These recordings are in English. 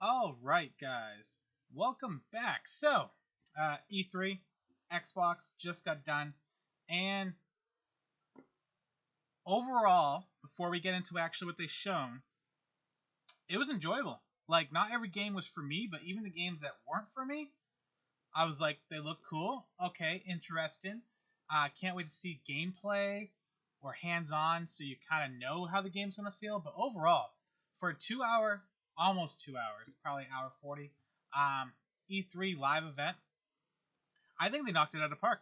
All right, guys, welcome back. E3, Xbox just got done, and overall, before we get into actually what they shown, it was enjoyable. Like, not every game was for me, but even the games that weren't for me, I was like, they look cool. Okay, interesting. Can't wait to see gameplay or hands-on, so you kind of know how the game's gonna feel. But overall, for a 2 hour, almost 2 hours, probably hour 40, E3 live event, I think they knocked it out of the park.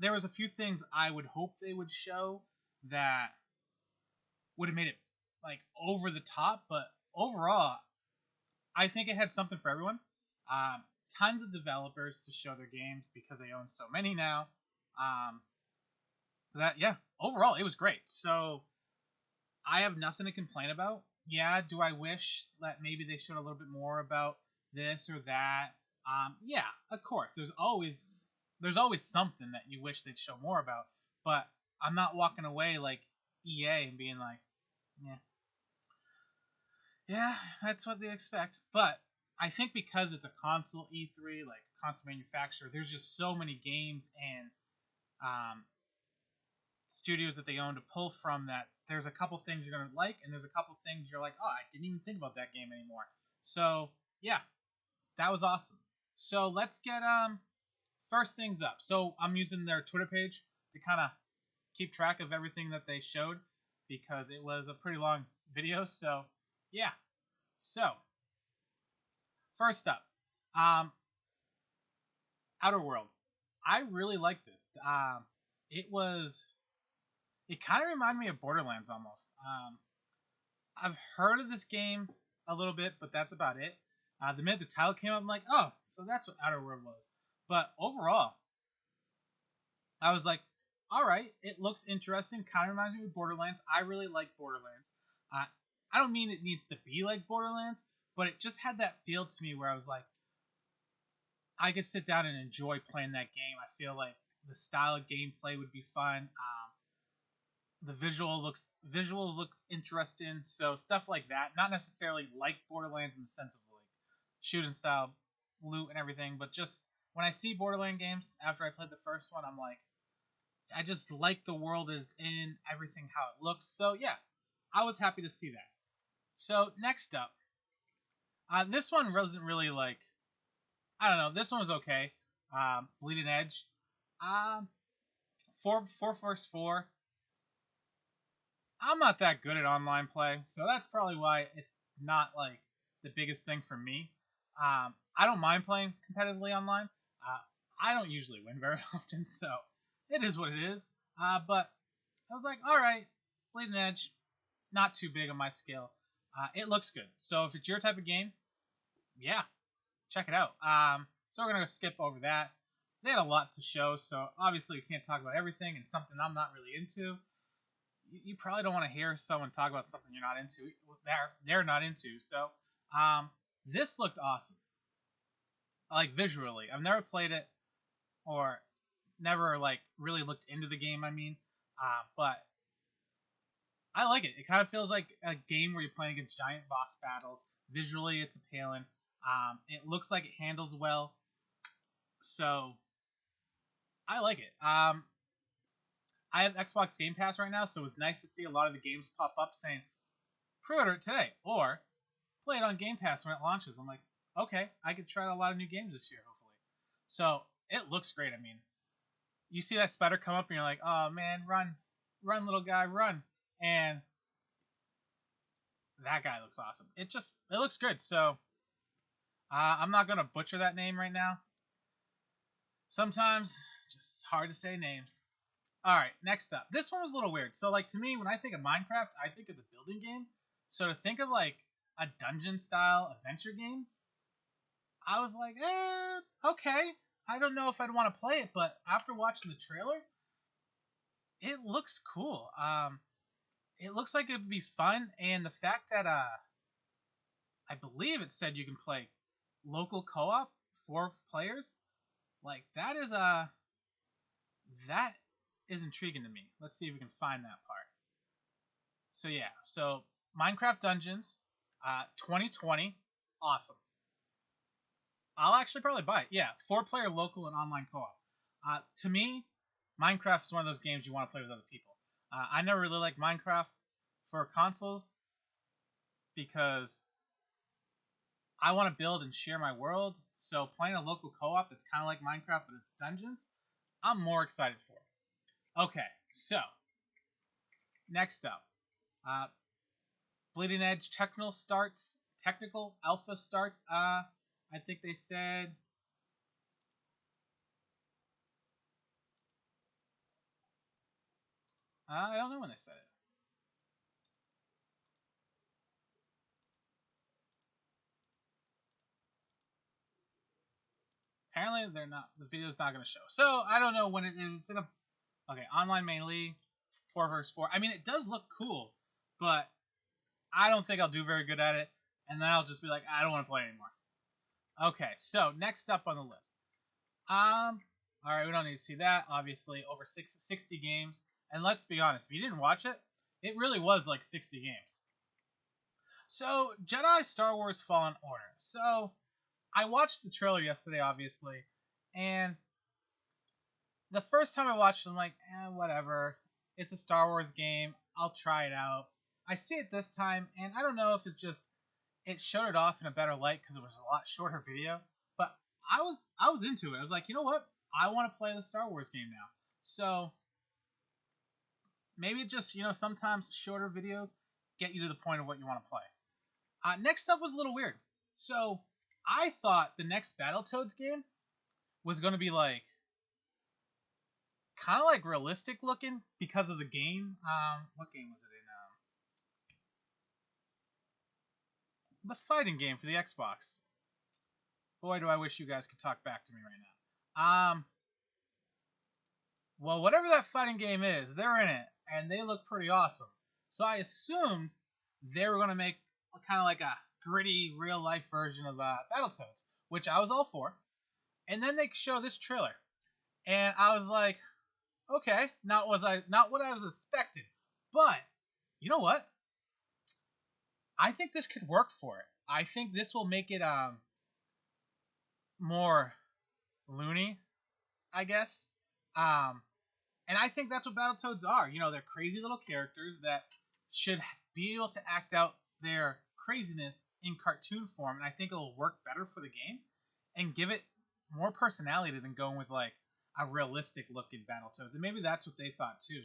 There was a few things I would hope they would show that would have made it like over the top, but overall, I think it had something for everyone. Tons of developers to show their games because they own so many now. Um, overall, it was great. So I have nothing to complain about. Yeah, do I wish that maybe they showed a little bit more about this or that? Yeah, of course. There's always something that you wish they'd show more about, but I'm not walking away like EA and being like, yeah, yeah, that's what they expect. But I think because it's a console E3, like console manufacturer, there's just so many games and um, studios that they own to pull from that there's a couple things you're gonna like and there's a couple things you're like, oh, I didn't even think about that game anymore. So yeah, that was awesome. So let's get first things up. So I'm using their Twitter page to kind of keep track of everything that they showed because it was a pretty long video. So yeah. So first up, um, Outer World. I really like this. It was. It kind of reminded me of Borderlands almost. I've heard of this game a little bit, but that's about it. The minute the title came up, I'm like, oh, so that's what Outer World was. But overall, I was like, all right, it looks interesting. Kind of reminds me of Borderlands. I really like Borderlands. Uh, I don't mean it needs to be like Borderlands, but it just had that feel to me where I was like, I could sit down and enjoy playing that game. I feel like the style of gameplay would be fun. The visuals look interesting, so stuff like that. Not necessarily like Borderlands in the sense of like shooting style loot and everything, but just when I see Borderland games after I played the first one, I'm like, I just like the world it's in, everything how it looks. So yeah, I was happy to see that. So next up, this one wasn't really like, I don't know. This one was okay. Bleeding Edge, um, four versus four. I'm not that good at online play, so that's probably why it's not like the biggest thing for me. I don't mind playing competitively online. Uh, I don't usually win very often, so it is what it is. But I was like, all right, Bleeding Edge, not too big on my scale. It looks good. So if it's your type of game, yeah, check it out. So we're gonna skip over that. They had a lot to show, so obviously we can't talk about everything. And something I'm not really into. You probably don't want to hear someone talk about something you're not into. They're not into. So this looked awesome. Like visually, I've never played it or never like really looked into the game. I mean, but I like it. It kind of feels like a game where you're playing against giant boss battles. Visually, it's appealing. It looks like it handles well. So I like it. I have Xbox Game Pass right now, so it was nice to see a lot of the games pop up saying pre-order it today or play it on Game Pass when it launches. I'm like, okay, I could try out a lot of new games this year, hopefully. So it looks great. I mean, you see that spider come up and you're like, oh man, run, run, little guy, run, and that guy looks awesome. It looks good. So I'm not gonna butcher that name right now. Sometimes it's just hard to say names. All right, next up. This one was a little weird. So, like, to me, when I think of Minecraft, I think of the building game. So, to think of, like, a dungeon style adventure game, I was like, okay. I don't know if I'd want to play it, but after watching the trailer, it looks cool. It looks like it'd be fun, and the fact that I believe it said you can play local co-op, 4 players, like that is intriguing to me. Let's see if we can find that part. So yeah, so Minecraft Dungeons, 2020, awesome. I'll actually probably buy it. Yeah, 4-player local and online co-op. To me, Minecraft is one of those games you want to play with other people. I never really liked Minecraft for consoles because I want to build and share my world. So playing a local co-op that's kind of like Minecraft but it's dungeons, I'm more excited for it. Okay, so next up, Bleeding Edge technical alpha starts. I think they said I don't know when they said it. Apparently, they're not. The video's not going to show. So I don't know when it is. It's in a online mainly 4v4. I mean, it does look cool, but I don't think I'll do very good at it. And then I'll just be like, I don't want to play anymore. Okay, so next up on the list. All right, we don't need to see that. Obviously, over 60 games. And let's be honest, if you didn't watch it, it really was like 60 games. So, Jedi Star Wars Fallen Order. So, I watched the trailer yesterday, obviously, and the first time I watched it, I'm like, whatever. It's a Star Wars game. I'll try it out. I see it this time, and I don't know if it's just it showed it off in a better light because it was a lot shorter video. But I was into it. I was like, you know what? I want to play the Star Wars game now. So maybe just sometimes shorter videos get you to the point of what you want to play. Next up was a little weird. So I thought the next Battletoads game was going to be like kind of like realistic looking because of the game. What game was it in? The fighting game for the Xbox. Boy, do I wish you guys could talk back to me right now. Well, whatever that fighting game is, they're in it, and they look pretty awesome. So I assumed they were going to make kind of like a gritty, real-life version of Battletoads, which I was all for. And then they show this trailer, and I was like, okay, not what I was expecting. But you know what? I think this could work for it. I think this will make it more loony, I guess. And I think that's what Battletoads are. They're crazy little characters that should be able to act out their craziness in cartoon form, and I think it'll work better for the game and give it more personality than going with like a realistic looking Battletoads. And maybe that's what they thought too.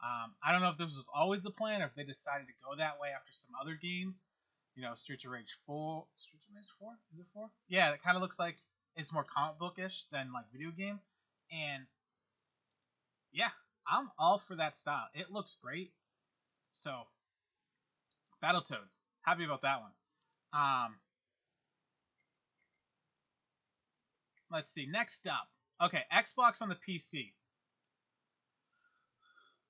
I don't know if this was always the plan or if they decided to go that way after some other games. Streets of Rage 4. Streets of Rage 4? Is it 4? Yeah, it kind of looks like it's more comic bookish than like video game. And yeah, I'm all for that style. It looks great. So, Battletoads. Happy about that one. Let's see. Next up. Okay, Xbox on the PC.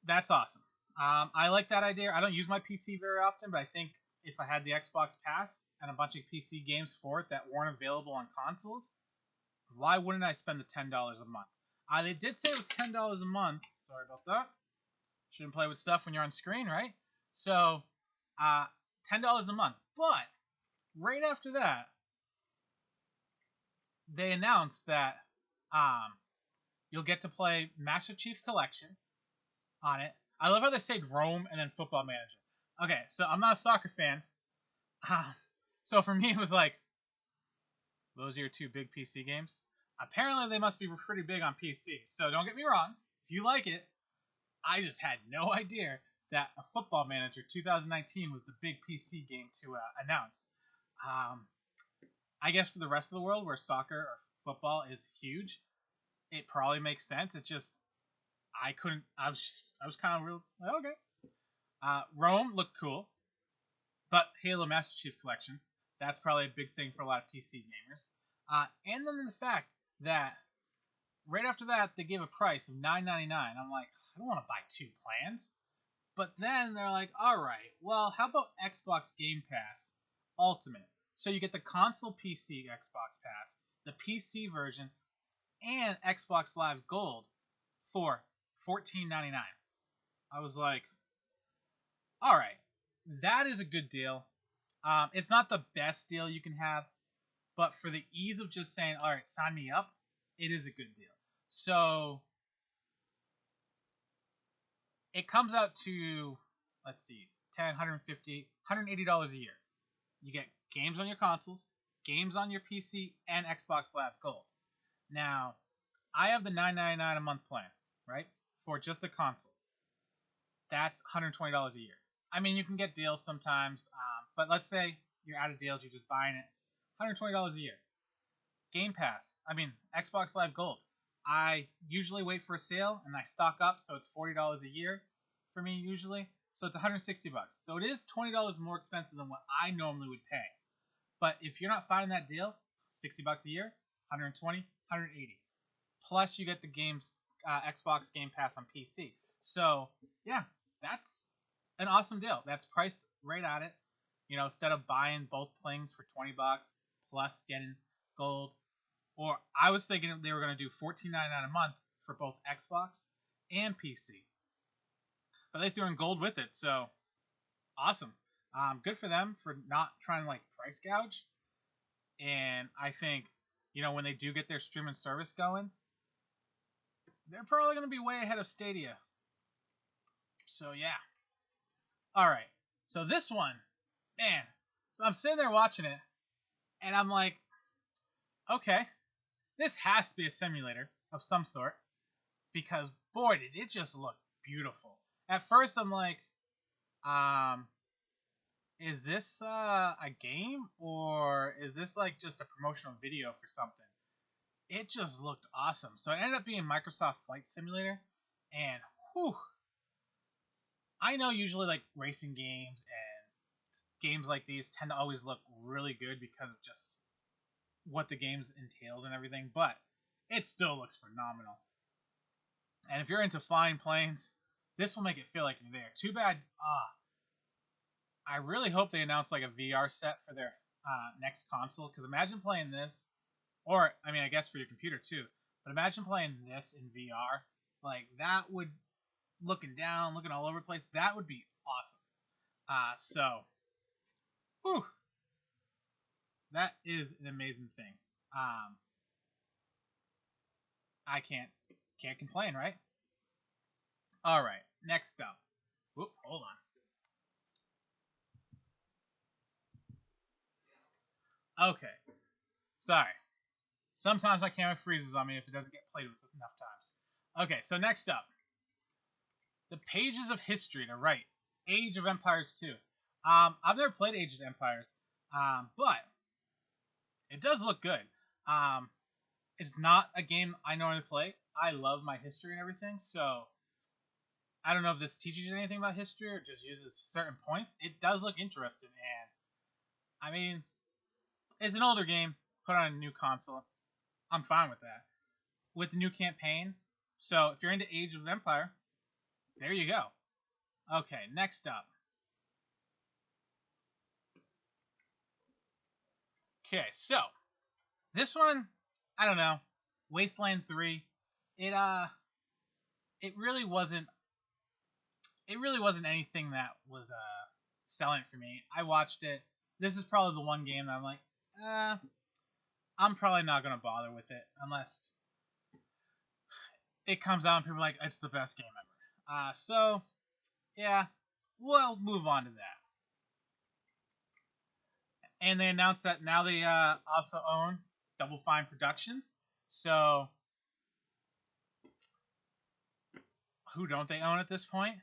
That's awesome. I like that idea. I don't use my PC very often, but I think if I had the Xbox Pass and a bunch of PC games for it that weren't available on consoles, why wouldn't I spend the $10 a month? They did say it was $10 a month. Sorry about that. Shouldn't play with stuff when you're on screen, right? So, $10 a month. But right after that, they announced that you'll get to play Master Chief Collection on it. I love how they say Rome and then Football Manager. Okay, so I'm not a soccer fan. So for me, it was like, those are your two big PC games? Apparently, they must be pretty big on PC. So don't get me wrong. If you like it, I just had no idea that a Football Manager 2019 was the big PC game to announce. I guess for the rest of the world where soccer or football is huge, it probably makes sense. It just I was kind of real okay. Rome looked cool, but Halo Master Chief Collection, that's probably a big thing for a lot of PC gamers. And then the fact that right after that they gave a price of $9.99. I'm like, I don't want to buy two plans. But then they're like, all right, well, how about Xbox Game Pass Ultimate? So you get the console PC Xbox Pass, the PC version, and Xbox Live Gold for $14.99. I was like, all right, that is a good deal. It's not the best deal you can have, but for the ease of just saying, all right, sign me up, it is a good deal. So it comes out to, let's see, $10, $150, $180 a year. You get games on your consoles, games on your PC, and Xbox Live Gold. Now, I have the $9.99 a month plan, right, for just the console. That's $120 a year. I mean, you can get deals sometimes, but let's say you're out of deals, you're just buying it, $120 a year. Game Pass, Xbox Live Gold. I usually wait for a sale and I stock up, so it's $40 a year for me usually. So it's $160. So it is $20 more expensive than what I normally would pay. But if you're not finding that deal, $60 a year, $120, $180. Plus you get the games, Xbox Game Pass on PC. So yeah, that's an awesome deal. That's priced right at it. Instead of buying both things for $20 plus getting gold, or I was thinking they were going to do $14.99 a month for both Xbox and PC, but they threw in gold with it. So awesome. Good for them for not trying to price gouge. And I think when they do get their streaming service going, they're probably going to be way ahead of Stadia. So yeah. All right. So this one, man. So I'm sitting there watching it, and I'm like, okay, this has to be a simulator of some sort, because boy, did it just look beautiful. At first, I'm like, is this a game, or is this just a promotional video for something? It just looked awesome. So it ended up being Microsoft Flight Simulator, and whew, I know usually racing games and games like these tend to always look really good because of just what the games entails and everything, but it still looks phenomenal. And if you're into flying planes, this will make it feel like you're there. Too bad, I really hope they announce a VR set for their next console, because imagine playing this, or I guess for your computer too, but imagine playing this in VR. That would, looking down, looking all over the place, that would be awesome. Whew, that is an amazing thing. I can't complain, right? All right, next up. Whoop, hold on. Okay, sorry. Sometimes my camera freezes on me if it doesn't get played with enough times. Okay, so next up, the Pages of History to write Age of Empires 2. I've never played Age of Empires, but it does look good. It's not a game I normally play. I love my history and everything, so I don't know if this teaches you anything about history or just uses certain points. It does look interesting, and it's an older game put on a new console. I'm fine with that. With the new campaign, so if you're into Age of Empire, there you go. Okay, next up. Okay, so this one, I don't know, Wasteland 3. It really wasn't anything that was selling for me. I watched it. This is probably the one game that I'm like, I'm probably not gonna bother with it unless it comes out and people are like, it's the best game ever. So yeah, we'll move on to that. And they announced that now they also own Double Fine Productions. So who don't they own at this point?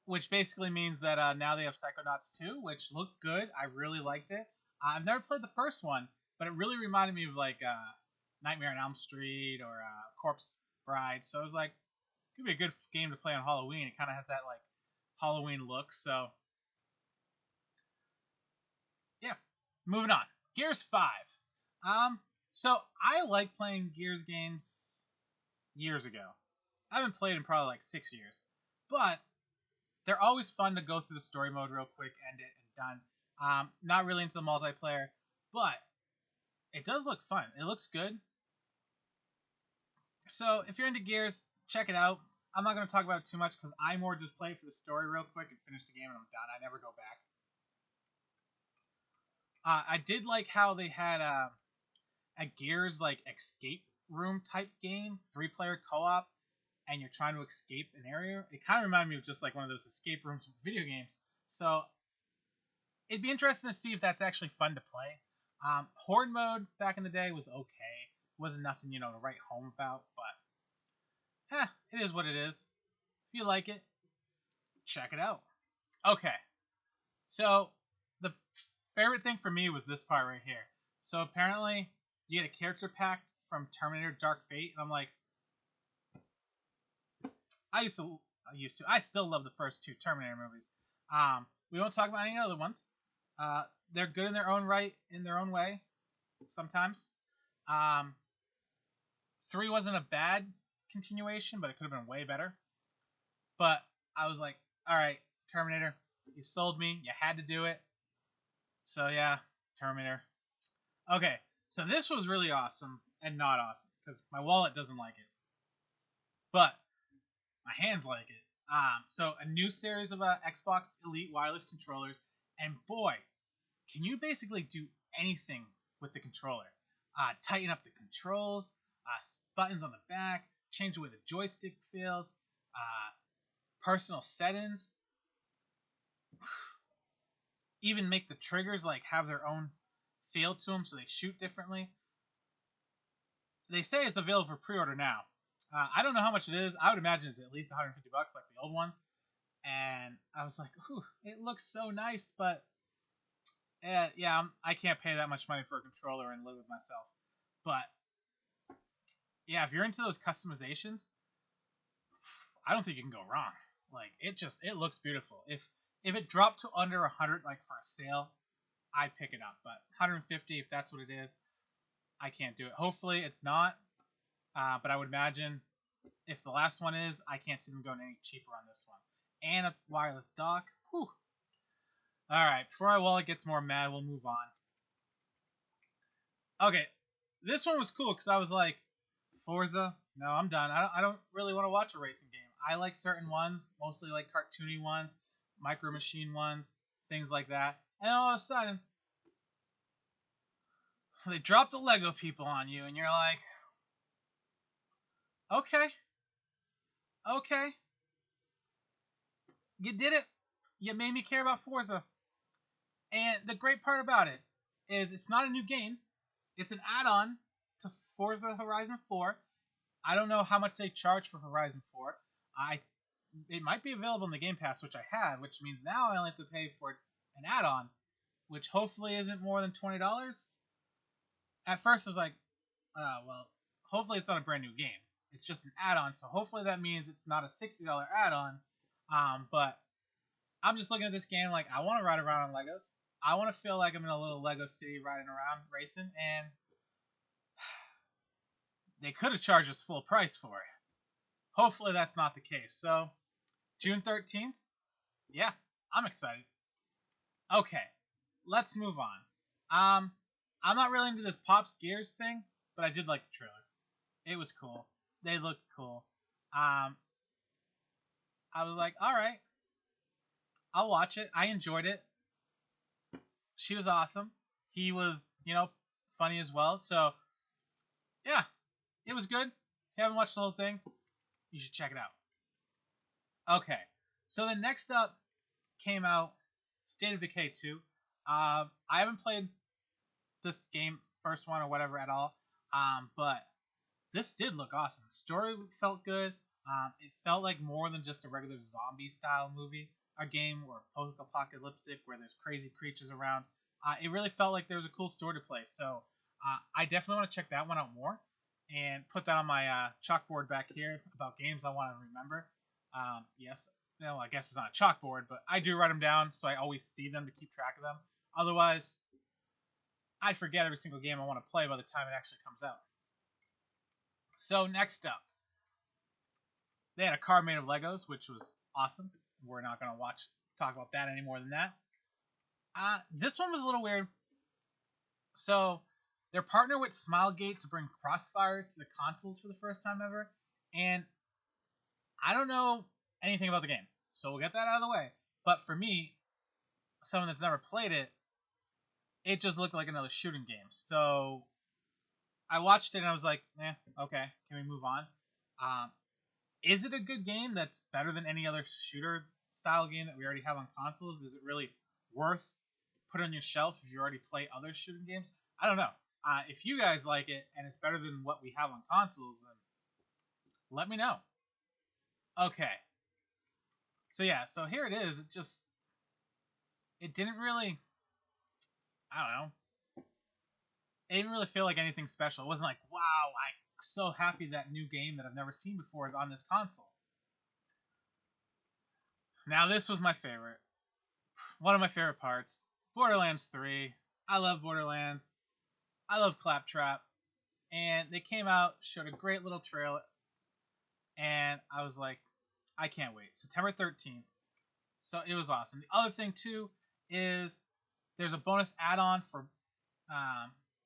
Which basically means that now they have Psychonauts 2, which looked good. I really liked it. I've never played the first one, but it really reminded me of Nightmare on Elm Street or Corpse Bride. So it was like, it could be a good game to play on Halloween. It kind of has that Halloween look. So yeah, moving on. Gears 5. So I like playing Gears games years ago. I haven't played in probably 6 years, but they're always fun to go through the story mode real quick, end it, and done. Not really into the multiplayer, but it does look fun. It looks good. So if you're into Gears, check it out. I'm not going to talk about it too much because I more just play for the story real quick and finish the game and I'm done. I never go back. I did like how they had a Gears like escape room type game, 3-player co-op, and you're trying to escape an area. It kind of reminded me of just like one of those escape rooms from video games. So it'd be interesting to see if that's actually fun to play. Horde mode back in the day was okay. It wasn't nothing, to write home about, but it is what it is. If you like it, check it out. Okay, so the favorite thing for me was this part right here. So apparently you get a character pack from Terminator Dark Fate, and I'm like, I still love the first 2 Terminator movies. We won't talk about any other ones. They're good in their own right, in their own way, sometimes. 3 wasn't a bad continuation, but it could have been way better. But I was like, all right, Terminator, you sold me. You had to do it. So yeah, Terminator. Okay, so this was really awesome and not awesome because my wallet doesn't like it, but my hands like it. So a new series of Xbox Elite wireless controllers, and boy, can you basically do anything with the controller. Tighten up the controls, buttons on the back, change the way the joystick feels, personal settings, even make the triggers like have their own feel to them so they shoot differently. They say it's available for pre-order now. I don't know how much it is. I would imagine it's at least $150 like the old one. And I was like, ooh, it looks so nice, but yeah, I can't pay that much money for a controller and live with myself. But yeah, if you're into those customizations, I don't think you can go wrong. Like it looks beautiful. If it dropped to under 100 like for a sale, I'd pick it up. But 150, if that's what it is, I can't do it. Hopefully it's not. But I would imagine if the last one is, I can't see them going any cheaper on this one. And a wireless dock. Whew. Alright, before my wallet gets more mad, we'll move on. Okay, this one was cool because I was like, Forza? No, I'm done. I don't really want to watch a racing game. I like certain ones, mostly like cartoony ones, Micro Machine ones, things like that. And all of a sudden, they drop the Lego people on you, and you're like, okay, you did it. You made me care about Forza. And the great part about it is it's not a new game. It's an add-on to Forza Horizon 4. I don't know how much they charge for Horizon 4. It might be available in the Game Pass, which I have, which means now I only have to pay for an add-on, which hopefully isn't more than $20. At first I was like, well, hopefully it's not a brand new game. It's just an add-on, so hopefully that means it's not a $60 add-on. But I'm just looking at this game like, I want to ride around on Legos. I want to feel like I'm in a little Lego city riding around racing, and they could have charged us full price for it. Hopefully that's not the case. So, June 13th? Yeah, I'm excited. Okay, let's move on. I'm not really into this Pops Gears thing, but I did like the trailer. It was cool. They looked cool. I was like, alright, I'll watch it. I enjoyed it. She was awesome. He was, funny as well. So, yeah, it was good. If you haven't watched the whole thing, you should check it out. Okay, so the next up came out State of Decay 2. I haven't played this game, first one or whatever at all, but this did look awesome. The story felt good. It felt like more than just a regular zombie style movie, a game or post-apocalyptic where there's crazy creatures around. It really felt like there was a cool story to play. So I definitely want to check that one out more and put that on my chalkboard back here about games I want to remember. Yes, I guess it's not a chalkboard, but I do write them down so I always see them to keep track of them. Otherwise, I'd forget every single game I want to play by the time it actually comes out. So next up, they had a car made of Legos, which was awesome. We're not going to talk about that any more than that. This one was a little weird. So they're partnered with Smilegate to bring Crossfire to the consoles for the first time ever. And I don't know anything about the game, so we'll get that out of the way. But for me, someone that's never played it, it just looked like another shooting game. So I watched it and I was like, okay, can we move on? Um, is it a good game that's better than any other shooter style game that we already have on consoles? Is it really worth put on your shelf if you already play other shooting games? I don't know. If you guys like it and it's better than what we have on consoles, then let me know. Okay. So yeah, so here it is. It didn't really, I don't know. It didn't really feel like anything special. It wasn't like, wow, I'm so happy that new game that I've never seen before is on this console. Now this was my favorite. One of my favorite parts. Borderlands 3. I love Borderlands. I love Claptrap. And they came out, showed a great little trailer, and I was like, I can't wait. September 13th. So it was awesome. The other thing too is there's a bonus add-on for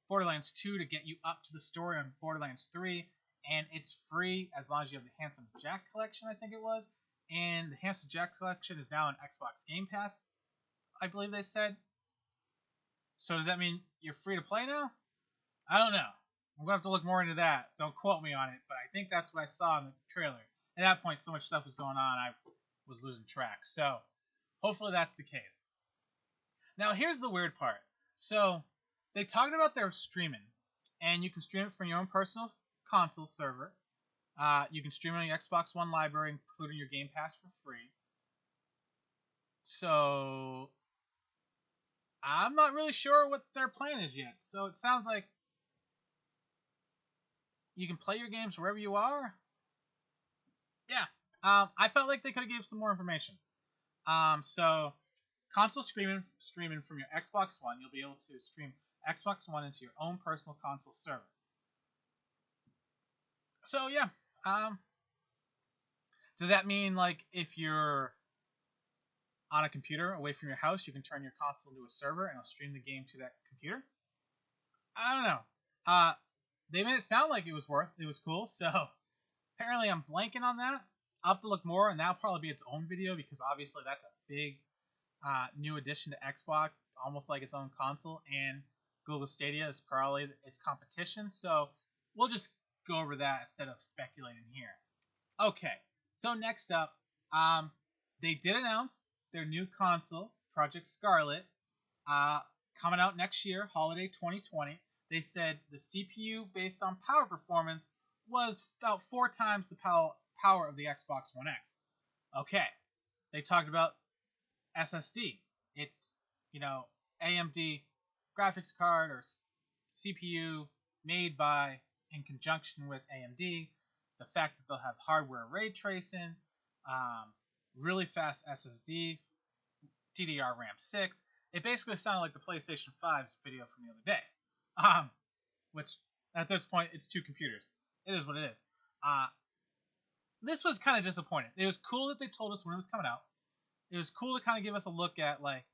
Borderlands 2 to get you up to the story on Borderlands 3, and it's free as long as you have the Handsome Jack collection, I think it was. And the Handsome Jack collection is now on Xbox Game Pass, I believe they said. So does that mean you're free to play now? I don't know. I'm gonna have to look more into that. Don't quote me on it, but I think that's what I saw in the trailer. At that point, so much stuff was going on, I was losing track. So hopefully that's the case. Now here's the weird part. So they talked about their streaming, and you can stream it from your own personal console server. You can stream it on your Xbox One library, including your Game Pass, for free. So I'm not really sure what their plan is yet. So it sounds like you can play your games wherever you are. Yeah. I felt like they could have gave some more information. So console streaming from your Xbox One, you'll be able to stream Xbox One into your own personal console server. So yeah. Does that mean like if you're on a computer away from your house, you can turn your console into a server and it'll stream the game to that computer? I don't know. They made it sound like it was cool. So apparently I'm blanking on that. I'll have to look more, and that'll probably be its own video because obviously that's a big new addition to Xbox, almost like its own console, and Google Stadia is probably its competition. So we'll just go over that instead of speculating here. Okay, so next up, they did announce their new console, Project Scarlet, coming out next year, holiday 2020. They said the CPU based on power performance was about 4 times the power of the Xbox One X. Okay, they talked about SSD. It's, AMD graphics card or CPU made by in conjunction with AMD. The fact that they'll have hardware ray tracing, really fast SSD, DDR RAM 6. It basically sounded like the PlayStation 5 video from the other day. Which at this point it's 2 computers. It is what it is. This was kind of disappointing. It was cool that they told us when it was coming out. It was cool to kind of give us a look at like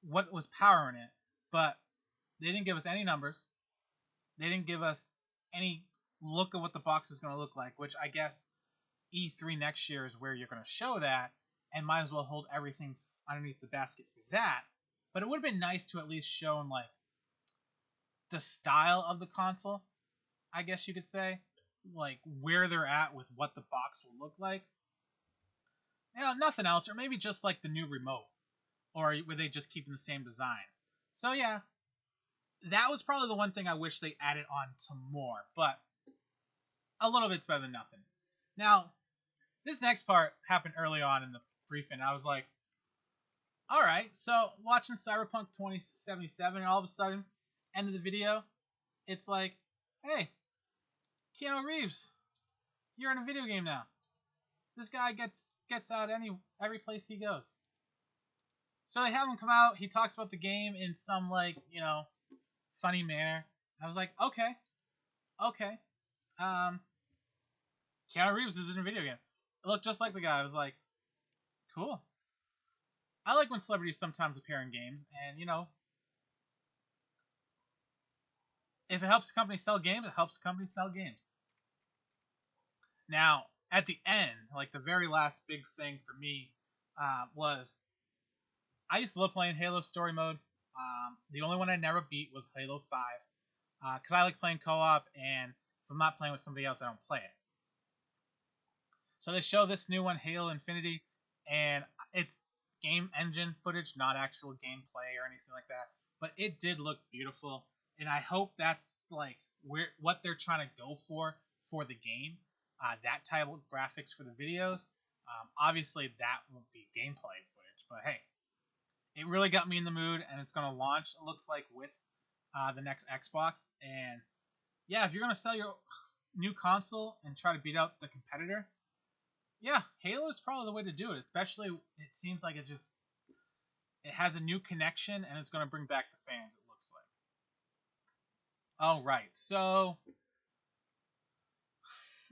what was powering it, but they didn't give us any numbers. They didn't give us any look at what the box is going to look like, which I guess E3 next year is where you're going to show that, and might as well hold everything underneath the basket for that. But it would have been nice to at least shown like the style of the console, I guess you could say, like where they're at with what the box will look like. Nothing else, or maybe just like the new remote, or were they just keeping the same design? So yeah, that was probably the one thing I wish they added on to more, but a little bit's better than nothing. Now, this next part happened early on in the briefing. I was like, all right, so watching Cyberpunk 2077, and all of a sudden, end of the video, it's like, hey, Keanu Reeves, you're in a video game now. This guy gets out every place he goes. So they have him come out. He talks about the game in some like funny manner. I was like, okay. Keanu Reeves is in a video game. It looked just like the guy. I was like, cool. I like when celebrities sometimes appear in games, and if it helps the company sell games, it helps the company sell games. Now, at the end, like the very last big thing for me, was I used to love playing Halo Story Mode. The only one I never beat was Halo 5, because I like playing co-op, and if I'm not playing with somebody else, I don't play it. So they show this new one, Halo Infinity, and it's game engine footage, not actual gameplay or anything like that. But it did look beautiful, and I hope that's like what they're trying to go for the game. That type of graphics for the videos. Obviously, that won't be gameplay footage, but hey, it really got me in the mood, and it's gonna launch. It looks like with the next Xbox, and yeah, if you're gonna sell your new console and try to beat out the competitor, yeah, Halo is probably the way to do it. Especially, it seems like it has a new connection, and it's gonna bring back the fans. It looks like. All right, so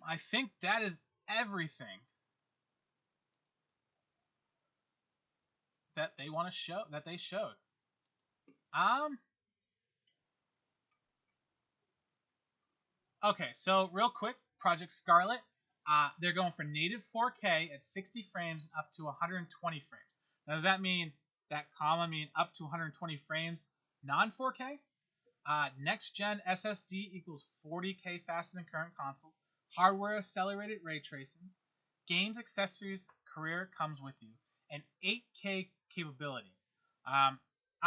I think that is everything that they want to show that they showed. Um. Okay, so real quick, Project Scarlet. They're going for native 4K at 60 frames up to 120 frames. Now, does that mean that comma mean up to 120 frames non 4K? Next gen SSD equals 40K faster than current consoles. Hardware accelerated ray tracing. Games, accessories, career comes with you. And 8K capability. I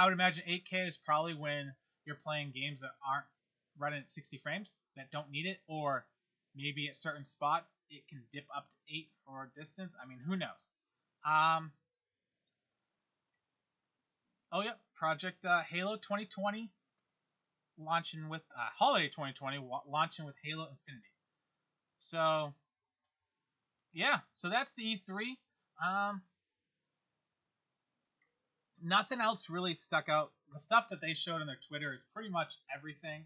would imagine 8K is probably when you're playing games that aren't running at 60 frames, that don't need it, or maybe at certain spots it can dip up to 8 for distance. I mean, who knows? Oh, yeah, Project Halo 2020 launching with Holiday 2020 launching with Halo Infinity. So, yeah, so that's the E3. Nothing else really stuck out. The stuff that they showed on their Twitter is pretty much everything.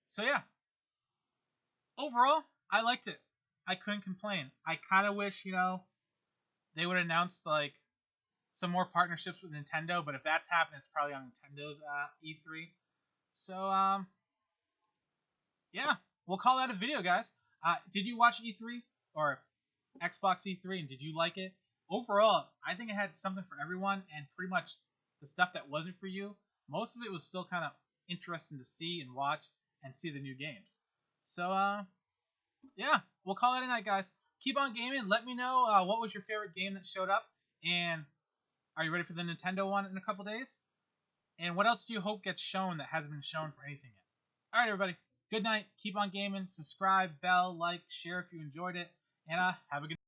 So yeah, overall, I liked it. I couldn't complain. I kind of wish, they would announce like some more partnerships with Nintendo, but if that's happened, it's probably on Nintendo's E3. So yeah, we'll call that a video, guys. Did you watch E3 or Xbox E3, and did you like it? Overall, I think it had something for everyone, and pretty much the stuff that wasn't for you, most of it was still kind of interesting to see and watch and see the new games. So yeah, we'll call it a night, guys. Keep on gaming. Let me know what was your favorite game that showed up, and are you ready for the Nintendo one in a couple days? And what else do you hope gets shown that hasn't been shown for anything yet? All right, everybody. Good night. Keep on gaming. Subscribe, bell, like, share if you enjoyed it, and have a good